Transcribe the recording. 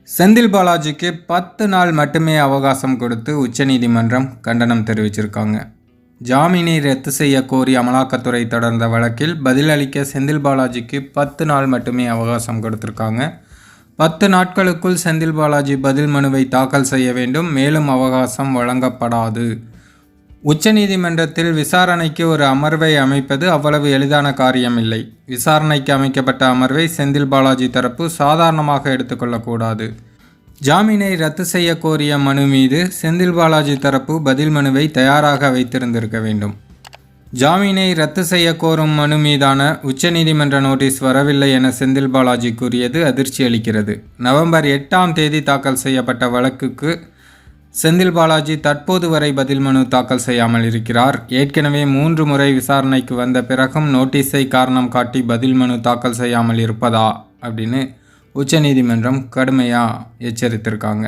செந்தில் பாலாஜிக்கு 10 நாள் மட்டுமே அவகாசம் கொடுத்து உச்சநீதிமன்றம் கண்டனம் தெரிவிச்சிருக்காங்க. ஜாமீனை ரத்து செய்ய கோரி அமலாக்கத்துறை தொடர்ந்த வழக்கில் பதிலளிக்க செந்தில் பாலாஜிக்கு 10 நாள் மட்டுமே அவகாசம் கொடுத்துருக்காங்க. 10 நாட்களுக்குள் செந்தில் பாலாஜி பதில் மனுவை தாக்கல் செய்ய வேண்டும். மேலும் அவகாசம் வழங்கப்படாது. உச்சநீதிமன்றத்தில் விசாரணைக்கு ஒரு அமர்வை அமைப்பது அவ்வளவு எளிதான காரியமில்லை. விசாரணைக்கு அமைக்கப்பட்ட அமர்வை செந்தில் பாலாஜி தரப்பு சாதாரணமாக எடுத்துக்கொள்ளக்கூடாது. ஜாமீனை ரத்து செய்ய கோரிய மனு மீது செந்தில் பாலாஜி தரப்பு பதில் மனுவை தயாராக வைத்திருந்திருக்க வேண்டும். ஜாமீனை ரத்து செய்ய கோரும் மனு மீதான உச்சநீதிமன்ற நோட்டீஸ் வரவில்லை என செந்தில் பாலாஜி கூறியது அதிர்ச்சி அளிக்கிறது. நவம்பர் 8ஆம் தேதி தாக்கல் செய்யப்பட்ட வழக்குக்கு செந்தில் பாலாஜி தற்போது வரை பதில் மனு தாக்கல் செய்யாமல் இருக்கிறார். ஏற்கனவே 3 முறை விசாரணைக்கு வந்த பிறகும் நோட்டீஸை காரணம் காட்டி பதில் மனு தாக்கல் செய்யாமல் இருப்பதா அப்படின்னு உச்சநீதிமன்றம் கடுமையாக எச்சரித்திருக்காங்க.